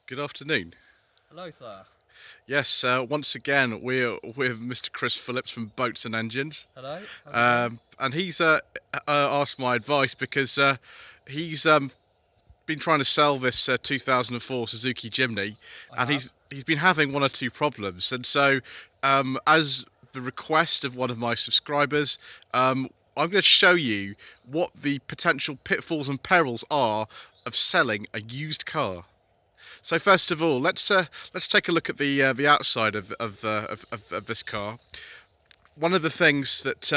Good afternoon. Hello, sir. Yes, once again we're with Mr. Chris Phillips from Boats and Engines, Hello, how's it going? and he's asked my advice because he's been trying to sell this 2004 Suzuki Jimny, I and have. he's been having one or two problems, and so as the request of one of my subscribers, I'm going to show you what the potential pitfalls and perils are of selling a used car. So first of all, let's take a look at the outside of this car. One of the things that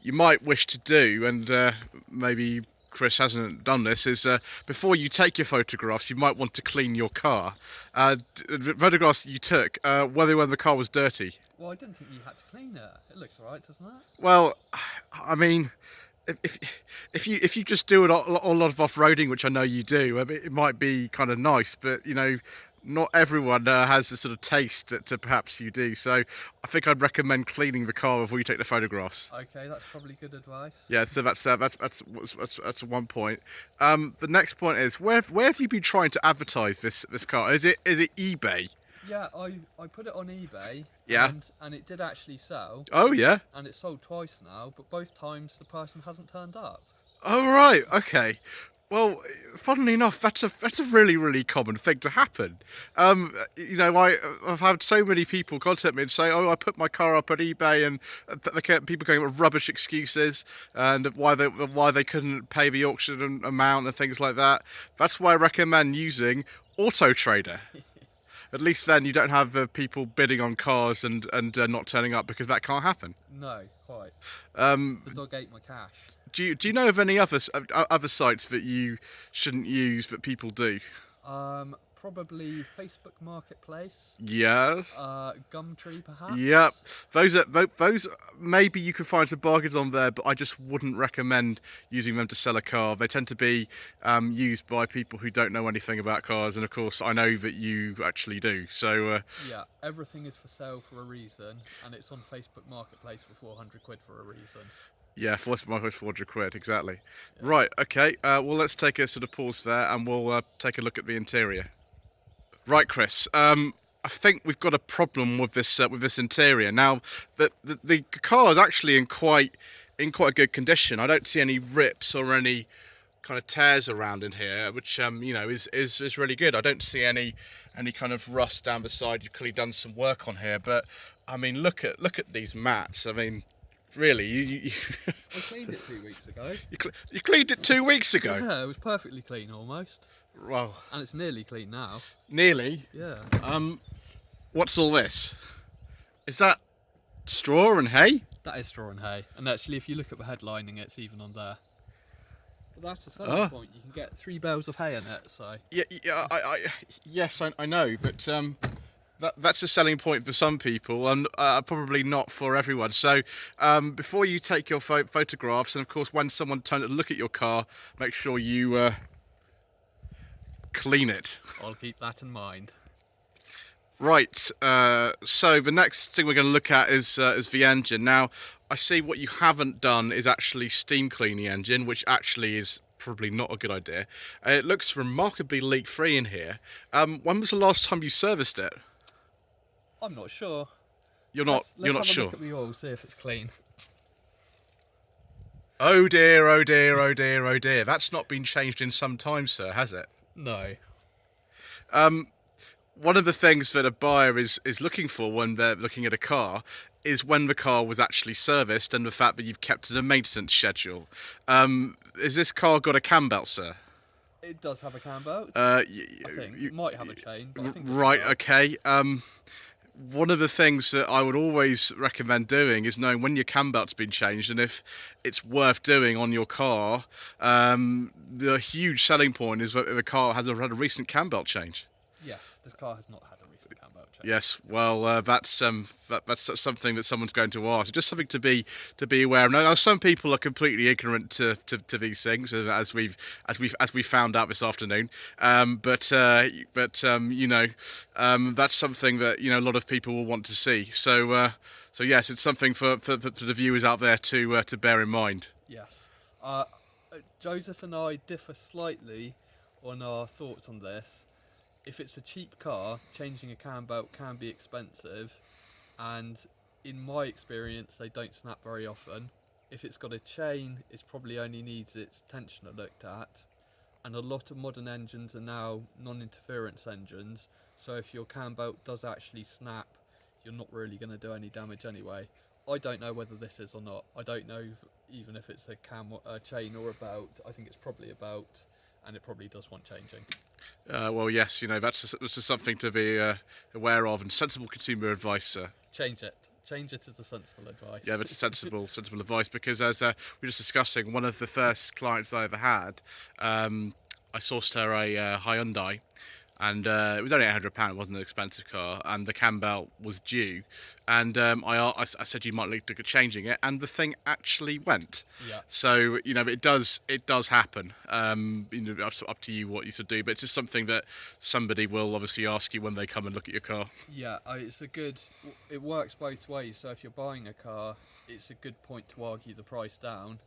you might wish to do, and maybe Chris hasn't done this, is before you take your photographs, you might want to clean your car. Photographs that you took, whether when the car was dirty. Well, I didn't think you had to clean it. It looks alright, doesn't it? Well, I mean, if if you just do a lot of off-roading, which I know you do, I mean, it might be kind of nice, but not everyone has the sort of taste that perhaps you do. So I think I'd recommend cleaning the car before you take the photographs. Okay, that's probably good advice. Yeah, so that's one point. The next point is where have you been trying to advertise this car? Is it eBay? Yeah, I put it on eBay. Yeah. And it did actually sell. Oh yeah. And it's sold twice now, but both times the person hasn't turned up. Oh right. Okay. Well, funnily enough, that's a really common thing to happen. I've had so many people contact me and say, "Oh, I put my car up on eBay," and people going with rubbish excuses and why they couldn't pay the auction amount and things like that. That's why I recommend using Auto Trader. At least then you don't have people bidding on cars and not turning up, because that can't happen. No, quite. Um, The dog ate my cash. do you know of any other sites that you shouldn't use but people do? Probably Facebook Marketplace. Yes. Gumtree, perhaps. Yep. Those maybe you could find some bargains on there, but I just wouldn't recommend using them to sell a car. They tend to be used by people who don't know anything about cars, and of course I know that you actually do. So Yeah, everything is for sale for a reason, and it's on Facebook Marketplace for 400 quid for a reason. yeah, force my 400 quid exactly. Yeah. Right. Okay. Well, let's take a sort of pause there, and we'll take a look at the interior. Right, Chris. I think we've got a problem with this interior. Now, the car is actually in quite a good condition. I don't see any rips or any kind of tears around in here, which is really good. I don't see any kind of rust down the side. You've clearly done some work on here, but I mean, look at these mats. I mean, really, you I cleaned it 2 weeks ago. you cleaned it 2 weeks ago. Yeah, it was perfectly clean almost. Well, And it's nearly clean now. nearly. Yeah. What's all this? Is that straw and hay? That is straw and hay. And actually, if you look at the headlining, it's even on there. But that's the selling Oh. point. You can get 3 bales of hay in it, so... Yeah. Yes, I know, but that's a selling point for some people, and probably not for everyone. So, before you take your photographs, and of course, when someone turns to look at your car, make sure you clean it. I'll keep that in mind. Right. So the next thing we're going to look at is the engine. Now, I see what you haven't done is actually steam clean the engine, which actually is probably not a good idea. It looks remarkably leak-free in here. When was the last time you serviced it? I'm not sure. You're not Let's have sure. a look at the oil, see if it's clean. Oh dear, oh dear, oh dear, oh dear. That's not been changed in some time, sir, has it? No. One of the things that a buyer is looking for when they're looking at a car is when the car was actually serviced, and the fact that you've kept to the maintenance schedule. Has this car got a cam belt, sir? It does have a cam belt. I think. It might have a chain, but I think it's Right, a belt. okay. One of the things that I would always recommend doing is knowing when your cam belt's been changed, and if it's worth doing on your car. The huge selling point is that the car has had a recent cam belt change. Yes, this car has not had a recent cam belt change. Yes, well, that's something that someone's going to ask. Just something to be aware of. Now, some people are completely ignorant to these things, as we found out this afternoon. But that's something that a lot of people will want to see. So yes, it's something for the viewers out there to bear in mind. Yes. Joseph and I differ slightly on our thoughts on this. if it's a cheap car, changing a cam belt can be expensive, and in my experience, they don't snap very often. If it's got a chain, it probably only needs its tensioner looked at, and a lot of modern engines are now non-interference engines, so if your cam belt does actually snap, you're not really going to do any damage anyway. I don't know whether this is or not. I don't know even if it's a chain or a belt. I think it's probably a belt, and it probably does want changing. Well, yes, that's just something to be aware of, and sensible consumer advice, sir. Change it. Change it is the sensible advice. Yeah, that's sensible advice, because as we were just discussing, one of the first clients I ever had, I sourced her a Hyundai, and it was only £800. It wasn't an expensive car, and the cam belt was due, and I said you might look at changing it, and the thing actually went. Yeah. So it does happen. Up to you what you should do, but it's just something that somebody will obviously ask you when they come and look at your car. Yeah, it works both ways. So if you're buying a car, it's a good point to argue the price down,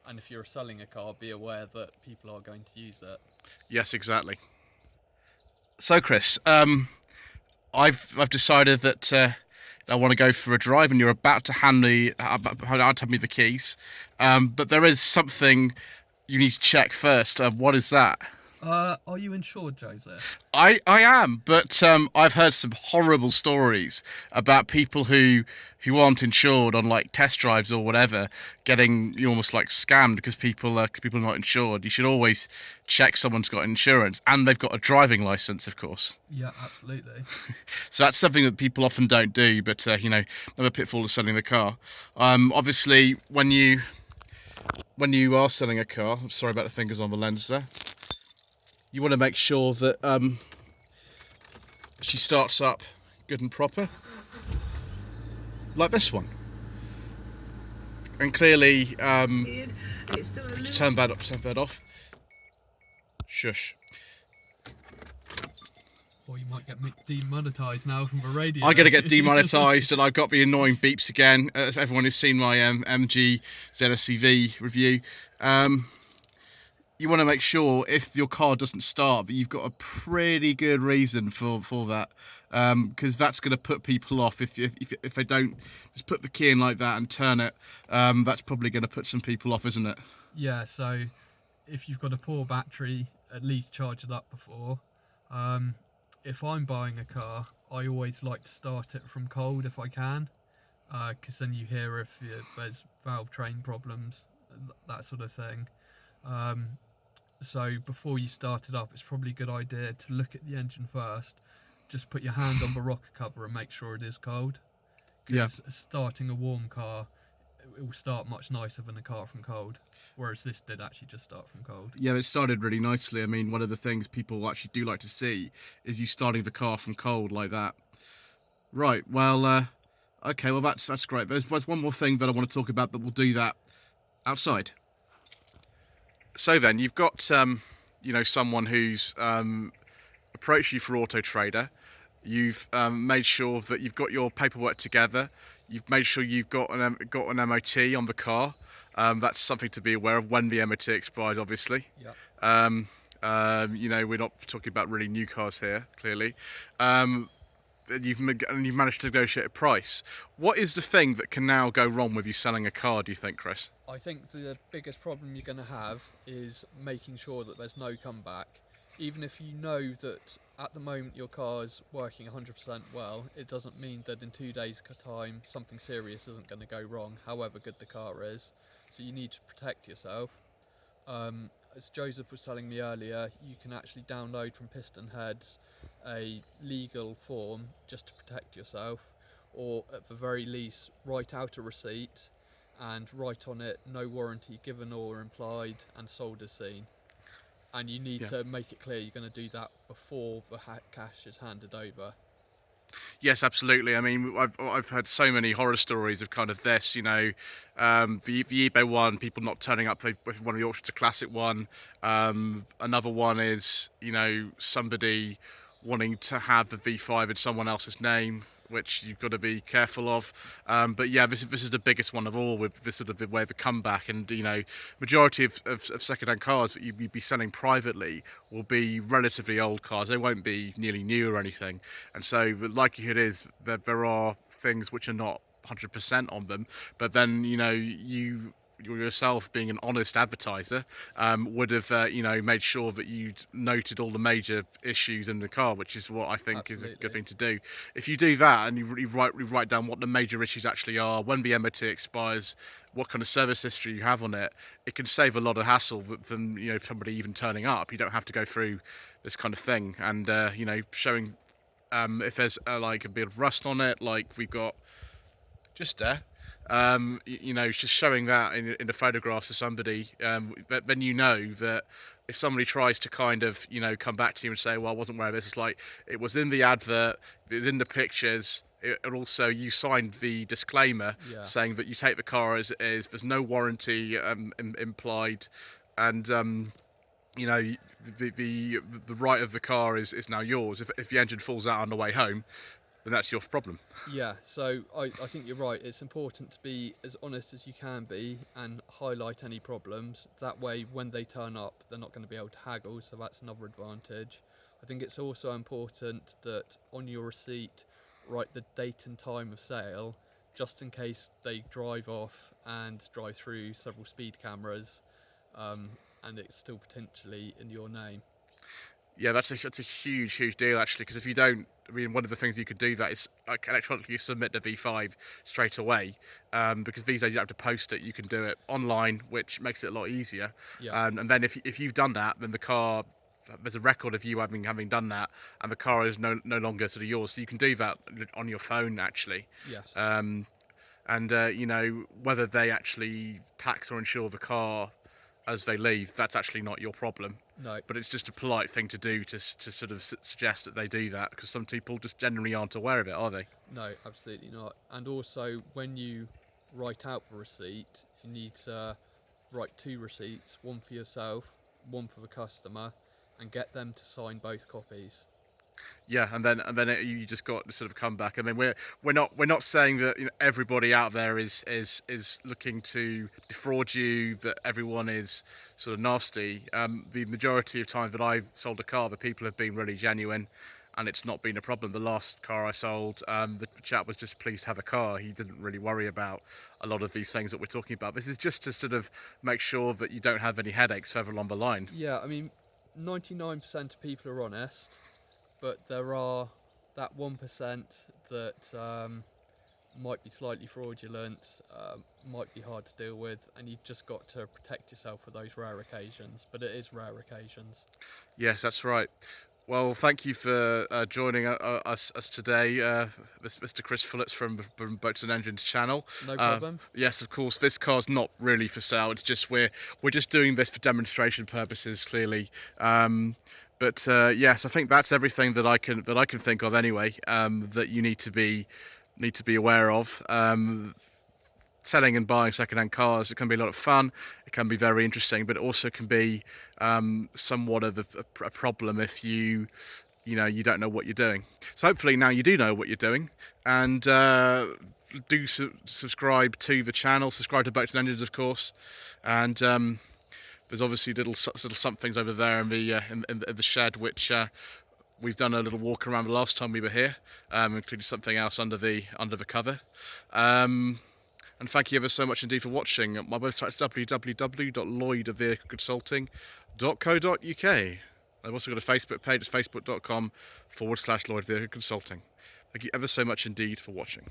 and if you're selling a car, be aware that people are going to use it. Yes, exactly. So, Chris, I've decided that I want to go for a drive, and you're about to hand me the keys. But there is something you need to check first. What is that? Are you insured, Joseph? I am, but I've heard some horrible stories about people who aren't insured on like test drives or whatever, getting almost like scammed because people are not insured. You should always check someone's got insurance and they've got a driving license, of course. Yeah, absolutely. So that's something that people often don't do, but another pitfall is selling the car. Obviously, when you are selling a car, I'm sorry about the fingers on the lens there. You want to make sure that she starts up good and proper, like this one. And clearly, turn that off. Shush. Or you might get demonetised now from the radio. I'm going to get demonetised, and I've got the annoying beeps again. Everyone who's seen my MG ZSEV review. You want to make sure if your car doesn't start that you've got a pretty good reason for that, because that's going to put people off. If they don't just put the key in like that and turn it, that's probably going to put some people off, isn't it? Yeah, so if you've got a poor battery, at least charge it up before. If I'm buying a car, I always like to start it from cold if I can, because then you hear if there's valve train problems, that sort of thing. So before you start it up, it's probably a good idea to look at the engine first. Just put your hand on the rocker cover and make sure it is cold. Because starting a warm car, it will start much nicer than a car from cold. Whereas this did actually just start from cold. Yeah, it started really nicely. I mean, one of the things people actually do like to see is you starting the car from cold like that. Right, well, okay, well that's great. There's one more thing that I want to talk about, but we'll do that outside. So then, you've got, someone who's approached you for Auto Trader. You've made sure that you've got your paperwork together. You've made sure you've got an MOT on the car. That's something to be aware of when the MOT expires, obviously. Yeah. We're not talking about really new cars here, clearly. You've managed to negotiate a price. What is the thing that can now go wrong with you selling a car, do you think, Chris? I think the biggest problem you're going to have is making sure that there's no comeback. Even if you know that at the moment your car is working 100% well, it doesn't mean that in 2 days' time something serious isn't going to go wrong, however good the car is. So you need to protect yourself. As Joseph was telling me earlier, you can actually download from Piston Heads a legal form just to protect yourself, or at the very least write out a receipt and write on it no warranty given or implied and sold as seen. And you need to make it clear you're going to do that before the cash is handed over. Yes, absolutely. I mean, I've heard so many horror stories of kind of this, the eBay one, people not turning up for one of the auctions, a classic one. Another one is, somebody wanting to have the V5 in someone else's name, which you've got to be careful of. But yeah, this is the biggest one of all, with this sort of the way of the comeback. And majority of second-hand cars that you'd be selling privately will be relatively old cars. They won't be nearly new or anything. And so the likelihood is that there are things which are not 100% on them, but then you yourself, being an honest advertiser, would have made sure that you'd noted all the major issues in the car, which is what I think is a good thing to do. If you do that and you write down what the major issues actually are, when the MOT expires, what kind of service history you have on it, it can save a lot of hassle than somebody even turning up. You don't have to go through this kind of thing, and showing if there's like a bit of rust on it, like we've got just there. Just showing that in the photographs to somebody, then that if somebody tries to kind of come back to you and say, well, I wasn't aware of this, it's like, it was in the advert, it was in the pictures, and also you signed the disclaimer saying that you take the car as it is, there's no warranty implied, and the right of the car is now yours. If the engine falls out on the way home, then that's your problem. Yeah, so I think you're right. It's important to be as honest as you can be and highlight any problems. That way, when they turn up, they're not going to be able to haggle, so that's another advantage. I think it's also important that on your receipt, write the date and time of sale, just in case they drive off and drive through several speed cameras, and it's still potentially in your name. Yeah, that's a huge deal actually, because if you don't, I mean, one of the things you could do that is like electronically submit the V5 straight away, because these days you don't have to post it. You can do it online, which makes it a lot easier. Yeah. And then if you've done that, then the car, there's a record of you having done that, and the car is no longer sort of yours. So you can do that on your phone actually. Yes. And whether they actually tax or insure the car as they leave, that's actually not your problem. No. But it's just a polite thing to do to sort of suggest that they do that, because some people just generally aren't aware of it, are they? No, absolutely not. And also, when you write out the receipt, you need to write 2 receipts, one for yourself, one for the customer, and get them to sign both copies. Yeah, and then you just got to sort of come back. I mean, we're not saying that everybody out there is looking to defraud you, that everyone is sort of nasty. The majority of times that I've sold a car, the people have been really genuine, and it's not been a problem. The last car I sold, the chap was just pleased to have a car. He didn't really worry about a lot of these things that we're talking about. This is just to sort of make sure that you don't have any headaches further along the line. Yeah, I mean, 99% of people are honest, but there are that 1% that might be slightly fraudulent, might be hard to deal with, and you've just got to protect yourself for those rare occasions. But it is rare occasions. Yes, that's right. Well, thank you for joining us today, Mr. Chris Phillips from Boats and Engines channel. No problem. Yes, of course, this car's not really for sale. It's just we're just doing this for demonstration purposes, clearly. But yes, I think that's everything that I can think of anyway. That you need to be aware of. Selling and buying second-hand cars, it can be a lot of fun, it can be very interesting, but it also can be somewhat of a problem if you don't know what you're doing. So hopefully now you do know what you're doing, and do subscribe to the channel, subscribe to Boats and Engines, of course, and there's obviously little somethings over there in the shed which we've done a little walk around the last time we were here, including something else under the cover. And thank you ever so much indeed for watching. My website is www.lloydvehicleconsulting.co.uk. I've also got a Facebook page, it's facebook.com/Lloyd Vehicle Consulting. Thank you ever so much indeed for watching.